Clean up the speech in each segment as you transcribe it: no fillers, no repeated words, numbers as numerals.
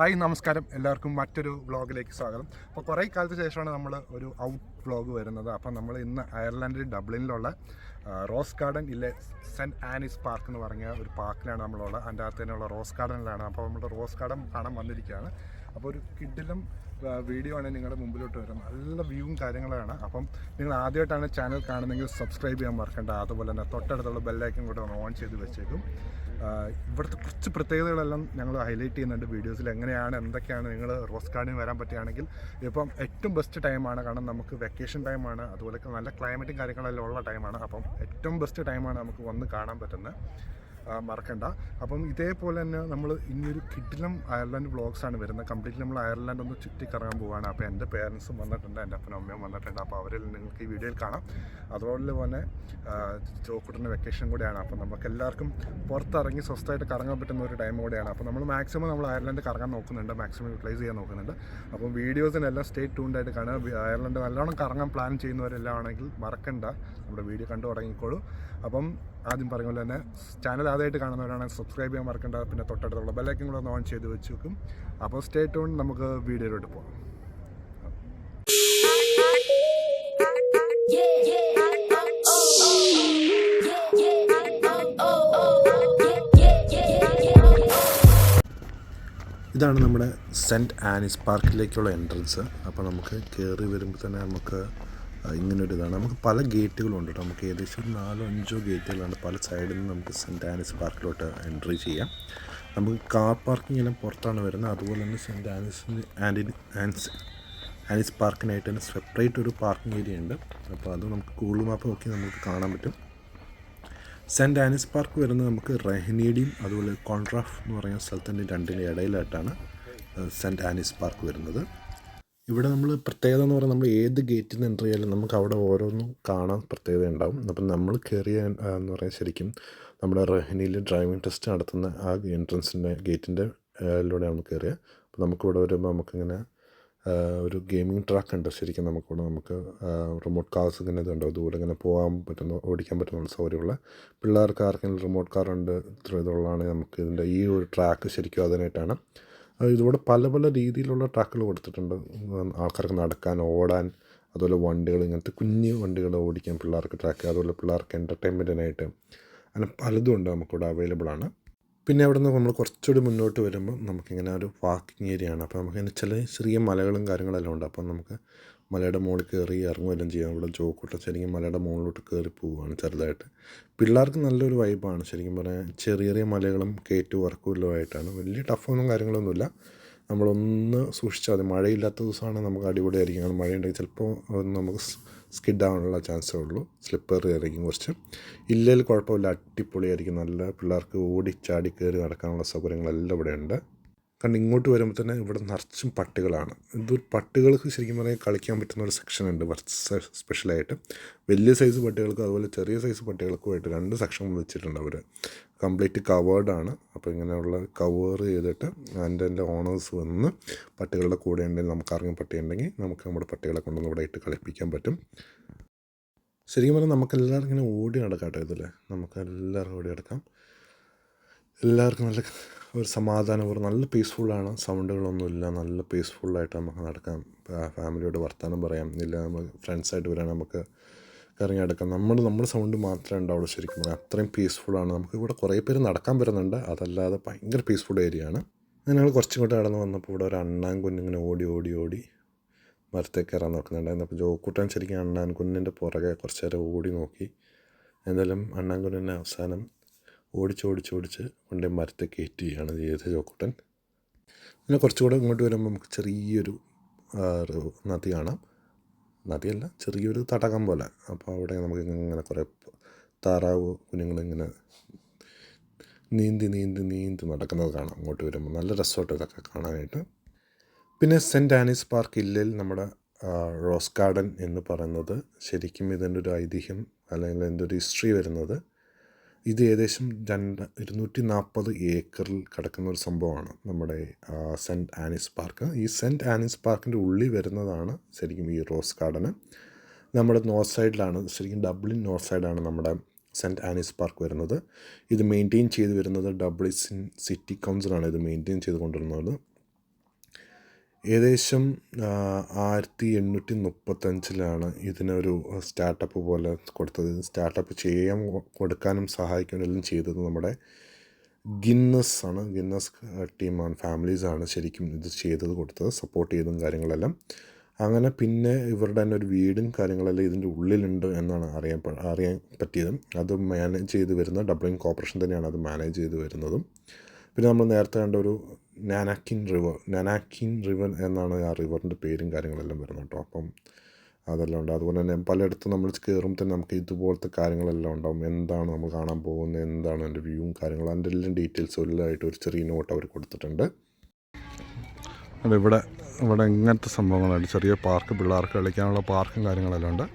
Hi നമസ്കാരം, എല്ലാവർക്കും മറ്റൊരു വ്ളോഗിലേക്ക് സ്വാഗതം. അപ്പോൾ കുറേ കാലത്തിന് ശേഷമാണ് നമ്മൾ ഒരു ഔട്ട് വ്ളോഗ് വരുന്നത്. അപ്പോൾ നമ്മൾ ഇന്ന് അയർലൻഡിൽ ഡബ്ലിനിലുള്ള റോസ് ഗാർഡൻ ഇല്ലേ സെൻറ്റ് ആനീസ് പാർക്ക് എന്ന് പറഞ്ഞ ഒരു പാർക്കിലാണ് നമ്മളുള്ളത്. അതിൻ്റെ അകത്ത് തന്നെയുള്ള റോസ് ഗാർഡനിലാണ്. അപ്പോൾ നമ്മുടെ റോസ് ഗാർഡൻ കാണാൻ വന്നിരിക്കുകയാണ്. അപ്പോൾ ഒരു കിഡിലും വീഡിയോ ആണ് നിങ്ങളുടെ മുമ്പിലോട്ട് വരുന്നത്. നല്ല വ്യൂവും കാര്യങ്ങളാണ്. അപ്പം നിങ്ങൾ ആദ്യമായിട്ടാണ് ചാനൽ കാണുന്നതെങ്കിൽ സബ്സ്ക്രൈബ് ചെയ്യാൻ മറക്കണ്ട. അതുപോലെ തന്നെ തൊട്ടടുത്തുള്ള ബെല്ലൈക്കൻ കൂടെ ഒന്ന് ഓൺ ചെയ്ത് വെച്ചേക്കും. ഇവിടുത്തെ കുറച്ച് പ്രത്യേകതകളെല്ലാം ഞങ്ങൾ ഹൈലൈറ്റ് ചെയ്യുന്നുണ്ട് വീഡിയോസിൽ. എങ്ങനെയാണ് എന്തൊക്കെയാണ് നിങ്ങൾ റോസ് ഗാർഡനിൽ വരാൻ പറ്റുകയാണെങ്കിൽ ഇപ്പം ഏറ്റവും ബെസ്റ്റ് ടൈമാണ്. കാരണം നമുക്ക് വെക്കേഷൻ ടൈമാണ്, അതുപോലെ നല്ല ക്ലൈമറ്റും കാര്യങ്ങളെല്ലാം ഉള്ള ടൈമാണ്. അപ്പം ഏറ്റവും ബെസ്റ്റ് ടൈമാണ് നമുക്ക് വന്ന് കാണാൻ പറ്റുന്നത്. മറക്കണ്ട. അപ്പം ഇതേപോലെ തന്നെ നമ്മൾ ഇനിയൊരു കിഡിലും അയർലൻഡ് വ്ളോഗ്സാണ് വരുന്നത്. കംപ്ലീറ്റ്ലി നമ്മൾ അയർലൻഡ് ഒന്ന് ചുറ്റിക്കറങ്ങാൻ പോവുകയാണ്. അപ്പോൾ എൻ്റെ പേരൻസും വന്നിട്ടുണ്ട്, എൻ്റെ അപ്പനും അമ്മയും വന്നിട്ടുണ്ട്. അപ്പോൾ അവരിൽ നിങ്ങൾക്ക് ഈ വീഡിയോയിൽ കാണാം. അതുപോലെ തന്നെ ചോക്കുട്ടിൻ്റെ വെക്കേഷൻ കൂടെയാണ്. അപ്പോൾ നമുക്ക് എല്ലാവർക്കും പുറത്തിറങ്ങി സ്വസ്ഥമായിട്ട് കറങ്ങാൻ പറ്റുന്ന ഒരു ടൈം കൂടെയാണ്. അപ്പോൾ നമ്മൾ മാക്സിമം അയർലൻഡ് കറങ്ങാൻ നോക്കുന്നുണ്ട്, മാക്സിമം യൂട്ടിലൈസ് ചെയ്യാൻ നോക്കുന്നുണ്ട്. അപ്പം വീഡിയോസിനെല്ലാം സ്റ്റേ ട്യൂൺഡായിട്ട് കാണുക. അയർലൻഡ് നല്ലോണം കറങ്ങാൻ പ്ലാൻ ചെയ്യുന്നവരെല്ലാം ആണെങ്കിൽ മറക്കണ്ട, നമ്മുടെ വീഡിയോ കണ്ടു തുടങ്ങിക്കോളൂ. അപ്പം ആദ്യം പറഞ്ഞ പോലെ തന്നെ ചാനൽ ആദ്യമായിട്ട് കാണുന്നവരാണെങ്കിൽ സബ്സ്ക്രൈബ് ചെയ്യാൻ മറക്കണ്ട. പിന്നെ തൊട്ടടുത്തുള്ള ബെല്ലൈക്കൻ കൂടെ ഒന്ന് ഓൺ ചെയ്ത് വെച്ച് വെക്കും. അപ്പോൾ സ്റ്റേ ട്യൂൺ, നമുക്ക് വീഡിയോയിലോട്ട് പോകാം. ഇതാണ് നമ്മുടെ സെൻറ്റ് ആനീസ് പാർക്കിലേക്കുള്ള എൻട്രൻസ്. അപ്പോൾ നമുക്ക് കയറി വരുമ്പോൾ തന്നെ നമുക്ക് ഇങ്ങനൊരു ഇതാണ്. നമുക്ക് പല ഗേറ്റുകളുണ്ട്. നമുക്ക് ഏകദേശം ഒരു 4-5 ഗേറ്റുകളാണ് പല സൈഡിൽ നിന്ന് നമുക്ക് സെൻറ്റ് ആനീസ് പാർക്കിലോട്ട് എൻട്രി ചെയ്യാം. നമുക്ക് കാർ പാർക്കിംഗ് എല്ലാം പുറത്താണ് വരുന്നത്. അതുപോലെ തന്നെ സെൻറ്റ് ആനീസ് പാർക്കിനായിട്ട് തന്നെ സെപ്പറേറ്റ് ഒരു പാർക്കിംഗ് ഏരിയ ഉണ്ട്. അപ്പോൾ അത് നമുക്ക് ഗൂഗിൾ മാപ്പ് നോക്കി നമുക്ക് കാണാൻ പറ്റും. സെൻറ്റ് ആനീസ് പാർക്ക് വരുന്നത് നമുക്ക് റെഹ്നീഡിയും അതുപോലെ കോൺട്രാഫ് എന്ന് പറയുന്ന സ്ഥലത്തിൻ്റെ രണ്ടിൻ്റെ ഇടയിലായിട്ടാണ് സെൻറ്റ് ആനീസ് പാർക്ക് വരുന്നത്. ഇവിടെ നമ്മൾ പ്രത്യേകത എന്ന് പറയുന്നത് നമ്മൾ ഏത് ഗേറ്റിൽ നിന്ന് എൻ്റർ ചെയ്യാലും നമുക്ക് അവിടെ ഓരോന്നും കാണാൻ പ്രത്യേകത ഉണ്ടാവും. അപ്പം നമ്മൾ കയറിയ എന്ന് പറയാൻ ശരിക്കും നമ്മുടെ റെഹ്നിയിൽ ഡ്രൈവിംഗ് ടെസ്റ്റ് നടത്തുന്ന ആ എൻട്രൻസിൻ്റെ ഗേറ്റിൻ്റെ ലൂടെ നമ്മൾ കയറിയത്. അപ്പോൾ നമുക്കിവിടെ വരുമ്പോൾ നമുക്കിങ്ങനെ ഒരു ഗെയിമിംഗ് ട്രാക്ക് ഉണ്ട്. ശരിക്കും നമുക്ക് റിമോട്ട് കാർസ് ഇങ്ങനെ ഇതുണ്ടോ, ദൂരെ ഇങ്ങനെ ഓടിക്കാൻ പറ്റുന്ന സൗകര്യമുള്ള പിള്ളേർക്ക് ആർക്കെങ്കിലും റിമോട്ട് കാർ ഉണ്ട് ഇത്ര ഇതുള്ളതാണെങ്കിൽ നമുക്ക് ഇതിൻ്റെ ഈ ഒരു ട്രാക്ക് ശരിക്കും അതിനായിട്ടാണ്. ഇതുപോലെ പല പല രീതിയിലുള്ള ട്രാക്കുകൾ കൊടുത്തിട്ടുണ്ട്. ആൾക്കാർക്ക് നടക്കാൻ, ഓടാൻ, അതുപോലെ വണ്ടികൾ, ഇങ്ങനത്തെ കുഞ്ഞു വണ്ടികൾ ഓടിക്കാൻ പിള്ളേർക്ക് ട്രാക്ക്, അതുപോലെ പിള്ളേർക്ക് എൻ്റർടൈൻമെൻറ്റിനായിട്ട് അങ്ങനെ പലതും ഉണ്ട് നമുക്കിവിടെ അവൈലബിൾ ആണ്. പിന്നെ അവിടെ നിന്ന് നമ്മൾ കുറച്ചുകൂടി മുന്നോട്ട് വരുമ്പോൾ നമുക്കിങ്ങനെ ഒരു പാർക്കിംഗ് ഏരിയ ആണ്. അപ്പോൾ നമുക്കിങ്ങനെ ചെറിയ മലകളും കാര്യങ്ങളെല്ലാം ഉണ്ട്. അപ്പം നമുക്ക് മലയുടെ മുകളിൽ കയറി ഇറങ്ങുകയെല്ലാം ചെയ്യാം. ഇവിടെ ജോക്കൂട്ട ശരിക്കും മലയുടെ മുകളിലോട്ട് കയറി പോവുകയാണ് ചെറുതായിട്ട്. പിള്ളേർക്ക് നല്ലൊരു വൈബാണ് ശരിക്കും പറഞ്ഞാൽ. ചെറിയ മലകളും കയറ്റും ഇറക്കുമല്ലുമായിട്ടാണ്. വലിയ ടഫൊന്നും കാര്യങ്ങളൊന്നുമില്ല. നമ്മളൊന്ന് സൂക്ഷിച്ചാൽ മതി. മഴയില്ലാത്ത ദിവസമാണെങ്കിൽ നമുക്ക് അടിപൊളിയായിരിക്കും. കാരണം മഴയുണ്ടെങ്കിൽ ചിലപ്പോൾ നമുക്ക് സ്കിഡ് ആവാനുള്ള ചാൻസേ ഉള്ളൂ. സ്ലിപ്പറി ആയിരിക്കും കുറച്ച്. ഇല്ലെങ്കിൽ കുഴപ്പമില്ല, അടിപൊളിയായിരിക്കും. നല്ല പിള്ളേർക്ക് ഓടിച്ചാടി കയറി നടക്കാനുള്ള സൗകര്യങ്ങളെല്ലാം ഇവിടെ ഉണ്ട്. കാരണം ഇങ്ങോട്ട് വരുമ്പോൾ തന്നെ ഇവിടെ നിറച്ചും പട്ടികളാണ്. ഇതൊരു പട്ടികൾക്ക് ശരിക്കും പറഞ്ഞാൽ കളിക്കാൻ പറ്റുന്ന ഒരു സെക്ഷൻ ഉണ്ട് സ്പെഷ്യലായിട്ട്. വലിയ സൈസ് പട്ടികൾക്കും അതുപോലെ ചെറിയ സൈസ് പട്ടികൾക്കുമായിട്ട് 2 സെക്ഷൻ വെച്ചിട്ടുണ്ട് അവർ. കംപ്ലീറ്റ് കവേർഡാണ്. അപ്പോൾ ഇങ്ങനെയുള്ള കവർ ചെയ്തിട്ട് അതിൻ്റെ ഓണേഴ്സ് വന്ന് പട്ടികളുടെ കൂടെ ഉണ്ടെങ്കിൽ നമുക്ക് അറിയാൻ പട്ടിയുണ്ടെങ്കിൽ നമുക്ക് നമ്മുടെ പട്ടികളെ കൊണ്ടൊന്ന് ഇവിടെ ഇട്ട് കളിപ്പിക്കാൻ പറ്റും. ശരിക്കും പറഞ്ഞാൽ നമുക്കെല്ലാവർക്കും ഇങ്ങനെ ഓടി നടക്കാം കേട്ടോ. ഇതിൽ നമുക്കെല്ലാവർക്കും ഓടി നടക്കാം. എല്ലാവർക്കും നല്ല ഒരു സമാധാനം, ഒരു നല്ല പീസ്ഫുള്ളാണ്. സൗണ്ടുകളൊന്നുമില്ല, നല്ല പീസ്ഫുള്ളായിട്ട് നമുക്ക് നടക്കാം. ഫാമിലിയോട് വർത്തമാനം പറയാം. ഇല്ല നമ്മൾ ഫ്രണ്ട്സായിട്ട് വരാൻ നമുക്ക് കറങ്ങി നടക്കാം. നമ്മുടെ സൗണ്ട് മാത്രമേ ഉണ്ടാവുള്ളൂ. ശരിക്കും പറഞ്ഞാൽ അത്രയും പീസ്ഫുള്ളാണ്. നമുക്ക് ഇവിടെ കുറേ പേര് നടക്കാൻ വരുന്നുണ്ട്. അതല്ലാതെ ഭയങ്കര പീസ്ഫുൾ ഏരിയ ആണ്. ഞങ്ങൾ കുറച്ചും കൂടെ കടന്ന് വന്നപ്പോൾ ഇവിടെ ഒരു അണ്ണാൻ കുഞ്ഞിങ്ങനെ ഓടി മരത്തേക്ക് കയറാൻ നോക്കുന്നുണ്ടായിരുന്നു. അപ്പോൾ ജോക്കൂട്ടൻ ശരിക്കും അണ്ണാൻ കുഞ്ഞിൻ്റെ പുറകെ കുറച്ച് നേരം ഓടി നോക്കി. എന്തായാലും അണ്ണാൻ കുഞ്ഞിനെ അവസാനം ഓടിച്ച് കൊണ്ട് മരത്തെ കയറ്റുകയാണ് ചെയ്തത് ജോക്കൂട്ടൻ. പിന്നെ കുറച്ചുകൂടെ ഇങ്ങോട്ട് വരുമ്പോൾ നമുക്ക് ചെറിയൊരു നദി കാണാം. നദിയല്ല, ചെറിയൊരു തടാകം പോലെ. അപ്പോൾ അവിടെ നമുക്ക് ഇങ്ങനെ കുറേ താറാവ് കുഞ്ഞുങ്ങളിങ്ങനെ നീന്തി നടക്കുന്നത് കാണാം. അങ്ങോട്ട് വരുമ്പോൾ നല്ല രസമായിട്ട് ഇതൊക്കെ കാണാനായിട്ട്. പിന്നെ സെൻറ്റ് ആനീസ് പാർക്ക് ഇല്ലയിൽ നമ്മുടെ റോസ് ഗാർഡൻ എന്ന് പറയുന്നത് ശരിക്കും ഇതിൻ്റെ ഒരു ഐതിഹ്യം അല്ലെങ്കിൽ ഇതിൻ്റെ ഒരു ഹിസ്റ്ററി വരുന്നത്, ഇത് ഏകദേശം 240 ഏക്കറിൽ കിടക്കുന്ന ഒരു സംഭവമാണ് നമ്മുടെ സെൻറ്റ് ആനീസ് പാർക്ക്. ഈ സെൻറ്റ് ആനീസ് പാർക്കിൻ്റെ ഉള്ളിൽ വരുന്നതാണ് ശരിക്കും ഈ റോസ് ഗാർഡന്. നമ്മുടെ നോർത്ത് സൈഡിലാണ്, ശരിക്കും ഡബ്ലിൻ നോർത്ത് സൈഡാണ് നമ്മുടെ സെൻറ്റ് ആനീസ് പാർക്ക് വരുന്നത്. ഇത് മെയിൻറ്റെയിൻ ചെയ്ത് വരുന്നത് ഡബ്ലിൻ സിറ്റി കൗൺസിലാണ് ഇത് മെയിൻറ്റെയിൻ ചെയ്ത് കൊണ്ടുവരുന്നത്. ഏകദേശം 1835 ഇതിനൊരു സ്റ്റാർട്ടപ്പ് പോലെ കൊടുത്തത്. സ്റ്റാർട്ടപ്പ് ചെയ്യാൻ കൊടുക്കാനും സഹായിക്കാനും എല്ലാം ചെയ്തത് നമ്മുടെ ഗിന്നസ് ആണ്. ഗിന്നസ് ടീമാണ്, ഫാമിലീസാണ് ശരിക്കും ഇത് ചെയ്തത്, കൊടുത്തത്, സപ്പോർട്ട് ചെയ്തതും കാര്യങ്ങളെല്ലാം. അങ്ങനെ പിന്നെ ഇവരുടെ തന്നെ ഒരു വീടും കാര്യങ്ങളെല്ലാം ഇതിൻ്റെ ഉള്ളിലുണ്ട് എന്നാണ് അറിയാൻ പറ്റിയത്. അത് മാനേജ് ചെയ്ത് വരുന്ന ഡബ്ലിൻ കോർപ്പറേഷൻ തന്നെയാണ് അത് മാനേജ് ചെയ്ത് വരുന്നതും. പിന്നെ നമ്മൾ നേരത്തെ കണ്ട ഒരു നാനാക്കിൻ റിവർ എന്നാണ് ആ റിവറിൻ്റെ പേരും കാര്യങ്ങളെല്ലാം വരുന്നത് കേട്ടോ. അപ്പം അതെല്ലാം ഉണ്ട്. അതുപോലെ തന്നെ പലയിടത്തും നമ്മൾ കയറുമ്പോൾ തന്നെ നമുക്ക് ഇതുപോലത്തെ കാര്യങ്ങളെല്ലാം ഉണ്ടാവും. എന്താണ് നമ്മൾ കാണാൻ പോകുന്നത്, എന്താണ് അതിൻ്റെ വ്യൂവും കാര്യങ്ങളും, അതിൻ്റെ എല്ലാം ഡീറ്റെയിൽസും എല്ലാമായിട്ട് ഒരു ചെറിയ നോട്ട് അവർ കൊടുത്തിട്ടുണ്ട്. ഇവിടെ ഇങ്ങനത്തെ സംഭവങ്ങളുണ്ട്. ചെറിയ പാർക്ക്, പിള്ളേർക്ക് കളിക്കാനുള്ള പാർക്കും കാര്യങ്ങളെല്ലാം ഉണ്ട്.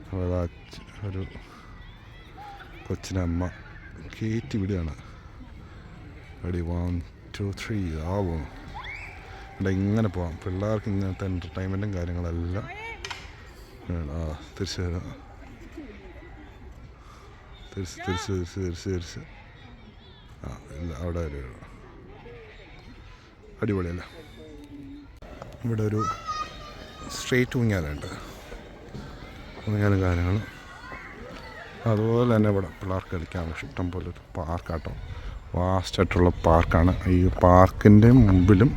അപ്പോൾ ഒരു കൊച്ചിനെ അമ്മ കയറ്റി വിടുകയാണ്. റെഡി 1 2 3 ആവും. ഇവിടെ ഇങ്ങനെ പോവാം. പിള്ളേർക്ക് ഇങ്ങനത്തെ എൻ്റർടൈൻമെൻറ്റും കാര്യങ്ങളെല്ലാം തിരിച്ച് വരാം. തിരിച്ച് ഇല്ല, അവിടെ വരെ അടിപൊളിയല്ല. ഇവിടെ ഒരു സ്ട്രേറ്റ് ഊഞ്ഞാലുണ്ട്, ഊഞ്ഞാലും കാര്യങ്ങളും. അതുപോലെ തന്നെ ഇവിടെ പിള്ളേർക്ക് കളിക്കാൻ ഇഷ്ടം പോലെ ഒരു പാർക്കാട്ടോ, വാസ്റ്റായിട്ടുള്ള പാർക്കാണ്. ഈ പാർക്കിൻ്റെ മുമ്പിലും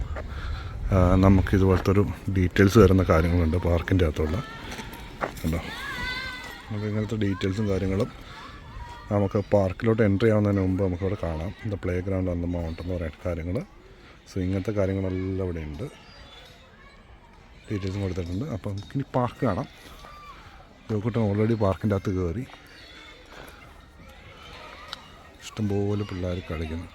നമുക്കിതുപോലത്തെ ഒരു ഡീറ്റെയിൽസ് വരുന്ന കാര്യങ്ങളുണ്ട് പാർക്കിൻ്റെ അകത്തുള്ള, ഉണ്ടോ. അപ്പോൾ ഇങ്ങനത്തെ ഡീറ്റെയിൽസും കാര്യങ്ങളും നമുക്ക് പാർക്കിലോട്ട് എൻട്രി ആവുന്നതിന് മുമ്പ് നമുക്കവിടെ കാണാം. ഇത് play ground on the mount എന്ന് പറയുന്ന കാര്യങ്ങൾ. സോ ഇങ്ങനത്തെ കാര്യങ്ങളെല്ലാം ഇവിടെ ഉണ്ട്, ഡീറ്റെയിൽസും കൊടുത്തിട്ടുണ്ട്. അപ്പോൾ നമുക്കിനി പാർക്ക് കാണാം. ജോക്കുട്ടൻ ഓൾറെഡി പാർക്കിൻ്റെ അകത്ത് കയറി. ഇഷ്ടംപോലെ പിള്ളേർ കളിക്കുന്നു.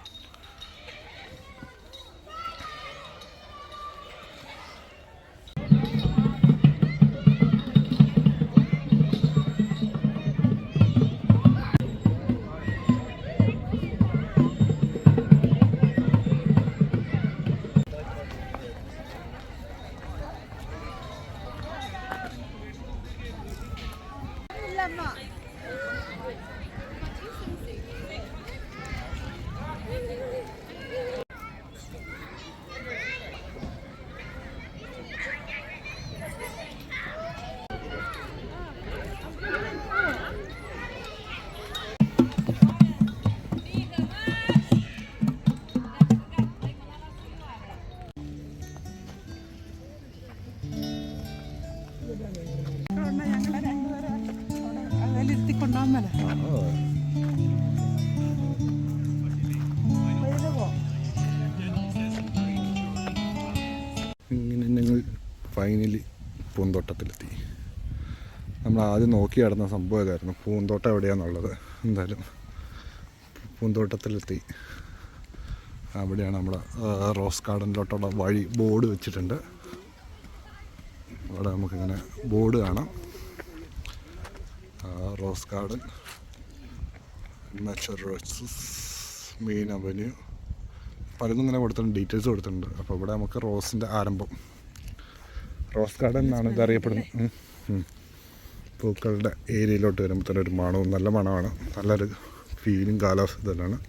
ഇങ്ങനെ ഞങ്ങൾ ഫൈനലി പൂന്തോട്ടത്തിലെത്തി. നമ്മൾ ആദ്യം നോക്കി നടന്ന സംഭവം ഇതായിരുന്നു, പൂന്തോട്ടം എവിടെയാണെന്നുള്ളത്. എന്തായാലും പൂന്തോട്ടത്തിലെത്തി. അവിടെയാണ് നമ്മുടെ റോസ് ഗാർഡനിലോട്ടുള്ള വഴി ബോർഡ് വെച്ചിട്ടുണ്ട്. അവിടെ നമുക്കിങ്ങനെ ബോർഡ് കാണാം. Rose garden, natural roses, main avenue, പലതും ഇങ്ങനെ കൊടുത്തിട്ടുണ്ട്, ഡീറ്റെയിൽസ് കൊടുത്തിട്ടുണ്ട്. അപ്പോൾ ഇവിടെ നമുക്ക് റോസിൻ്റെ ആരംഭം, റോസ് ഗാർഡൻ എന്നാണ് ഇതറിയപ്പെടുന്നത്. പൂക്കളുടെ ഏരിയയിലോട്ട് വരുമ്പോൾ തന്നെ ഒരു മണവും, നല്ല മണമാണ്, നല്ലൊരു ഫീലും കാലാവസ്ഥ ഇതെല്ലാം.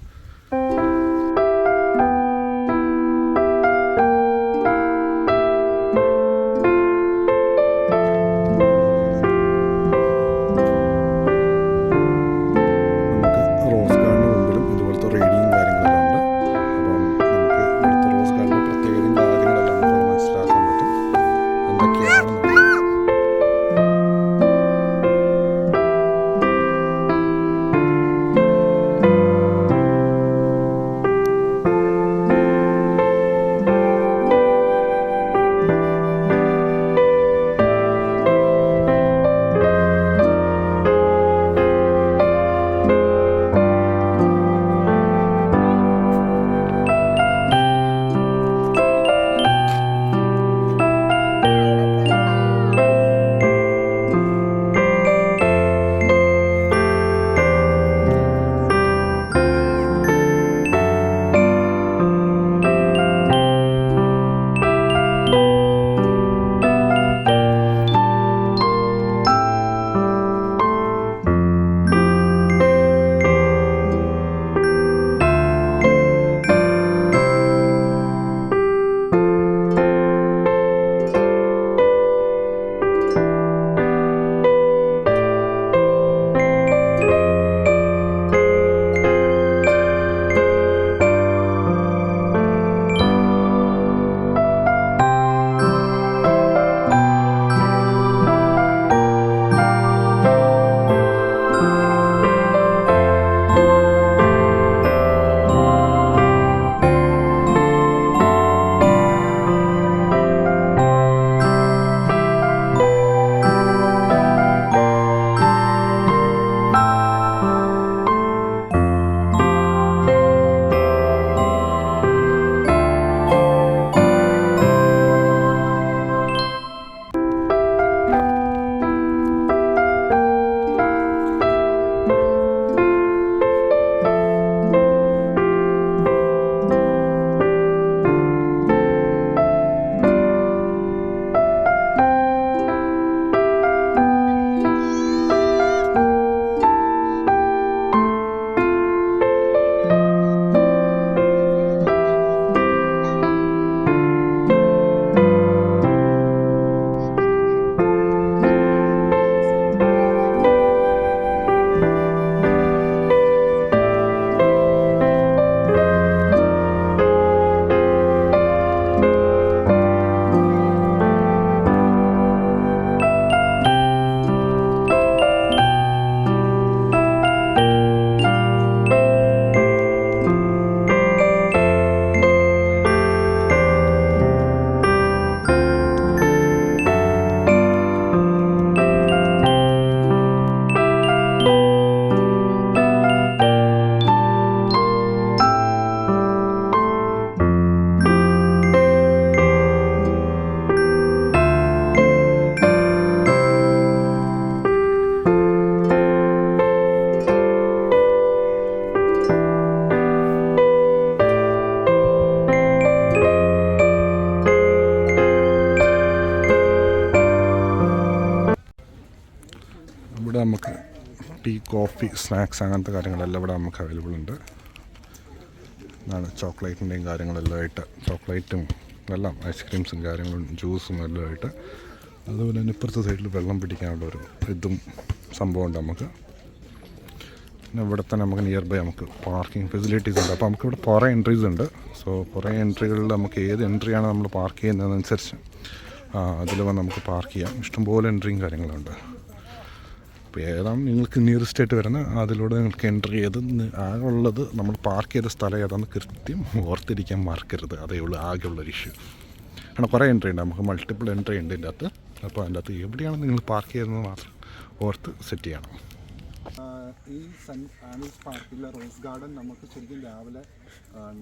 കോഫി, സ്നാക്സ് അങ്ങനത്തെ കാര്യങ്ങളെല്ലാം ഇവിടെ നമുക്ക് അവൈലബിൾ ഉണ്ട്. ഇതാണ് ചോക്ലേറ്റിൻ്റെയും കാര്യങ്ങളെല്ലാം ആയിട്ട്, ചോക്ലേറ്റും എല്ലാം ഐസ്ക്രീംസും കാര്യങ്ങളും ജ്യൂസും എല്ലാം ആയിട്ട്. അതുപോലെ തന്നെ ഇപ്പുറത്തെ സൈഡിൽ വെള്ളം പിടിക്കാനുള്ള ഒരു ഇതും സംഭവമുണ്ട് നമുക്ക്. പിന്നെ ഇവിടെ തന്നെ നമുക്ക് നിയർ ബൈ നമുക്ക് പാർക്കിംഗ് ഫെസിലിറ്റീസ് ഉണ്ട്. അപ്പോൾ നമുക്കിവിടെ കുറേ എൻട്രീസ് ഉണ്ട്. സോ കുറേ എൻട്രികളിൽ നമുക്ക് ഏത് എൻട്രിയാണ് നമ്മൾ പാർക്ക് ചെയ്യുന്നതനുസരിച്ച് അതിൽ വന്ന് നമുക്ക് പാർക്ക് ചെയ്യാം. ഇഷ്ടംപോലെ എൻട്രിയും കാര്യങ്ങളുണ്ട്. അപ്പോൾ ഏതാണ് നിങ്ങൾക്ക് നിയറസ്റ്റ് ആയിട്ട് വരുന്നത് അതിലൂടെ നിങ്ങൾക്ക് എൻട്രി ചെയ്ത് ആകെയുള്ളത് നമ്മൾ പാർക്ക് ചെയ്ത സ്ഥലം ഏതാണെന്ന് കൃത്യം ഓർത്തിരിക്കാൻ മറക്കരുത്. അതേ ഉള്ളൂ ആകെയുള്ളൊരു ഇഷ്യൂ. കാരണം കുറേ എൻട്രി ഉണ്ട്, നമുക്ക് മൾട്ടിപ്പിൾ എൻട്രി ഉണ്ട് ഇതിൻ്റെ അകത്ത്. അപ്പോൾ അതിൻ്റെ അകത്ത് എവിടെയാണ് നിങ്ങൾ പാർക്ക് ചെയ്യുന്നത് മാത്രം ഓർത്ത് സെറ്റ് ചെയ്യണം. ഈ സെൻറ്റ് ആനീസ് പാർക്കിലെ റോസ് ഗാർഡൻ നമുക്ക് ശരിക്കും രാവിലെ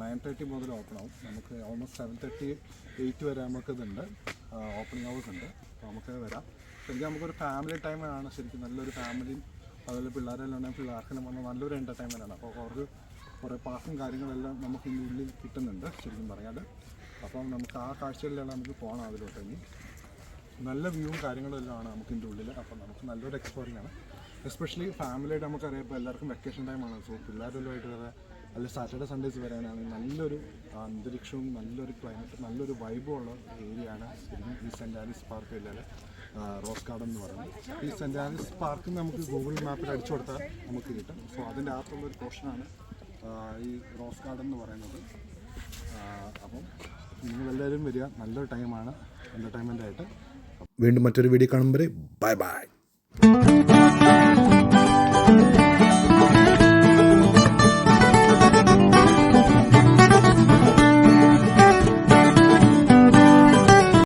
9:30 മുതൽ ഓപ്പൺ ആവും. നമുക്ക് ഓൾമോസ്റ്റ് 7:30-8 വരെ നമുക്കിതുണ്ട്, ഓപ്പണിംഗ് ഹവേഴ്സ് ഉണ്ട്. അപ്പോൾ നമുക്ക് വരാം. ശരിക്കും നമുക്കൊരു ഫാമിലി ടൈമാണ്. ശരിക്കും നല്ലൊരു ഫാമിലിയും അതുപോലെ പിള്ളേരെല്ലാം ഉണ്ടെങ്കിൽ പിള്ളേർക്കെല്ലാം വന്ന നല്ലൊരു എൻ്റർടൈൻമെൻറ്റാണ്. അപ്പോൾ കുറേ പാർക്കും കാര്യങ്ങളെല്ലാം നമുക്ക് ഇതിൻ്റെ ഉള്ളിൽ കിട്ടുന്നുണ്ട് ശരിക്കും പറയാതെ. അപ്പം നമുക്ക് ആ കാഴ്ചകളിലാണ് നമുക്ക് പോകണം അതിലോട്ട്. ഇനി നല്ല വ്യൂവും കാര്യങ്ങളും എല്ലാം ആണ് നമുക്ക് ഇതിൻ്റെ ഉള്ളിൽ. അപ്പം നമുക്ക് നല്ലൊരു എക്സ്പ്ലോറിംഗ് ആണ്. എസ്പെഷ്യലി ഫാമിലിയായിട്ട് നമുക്കറിയാം ഇപ്പോൾ എല്ലാവർക്കും വെക്കേഷൻ ടൈമാണ്. സോ പിള്ളേരെല്ലാമായിട്ട് വരെ അല്ലെങ്കിൽ സാറ്റർഡേ സൺഡേസ് വരാനാണ് നല്ലൊരു അന്തരീക്ഷവും നല്ലൊരു ക്ലൈമറ്റും നല്ലൊരു വൈബും ഉള്ള ഏരിയയാണ് ശരിക്കും ഈ സെൻറ്റ് ആനീസ് പാർക്ക് ഏരിയയിലെ റോസ് ഗാർഡൻ എന്ന് പറയുന്നത്. ഈ സെൻറ്റ് ആനീസ് പാർക്ക് നമുക്ക് ഗൂഗിൾ മാപ്പിൽ അടിച്ചു കൊടുത്താൽ നമുക്ക് കിട്ടും. സോ അതിൻ്റെ അകത്തുള്ളൊരു പോർഷനാണ് ഈ റോസ് ഗാർഡൻ എന്ന് പറയുന്നത്. അപ്പം നിങ്ങളെല്ലാവരും വരിക, നല്ലൊരു ടൈമാണ് എൻ്റർടൈൻമെൻ്റ് ആയിട്ട്. വീണ്ടും മറ്റൊരു വീഡിയോ കാണുമ്പോൾ ബൈ ബൈ.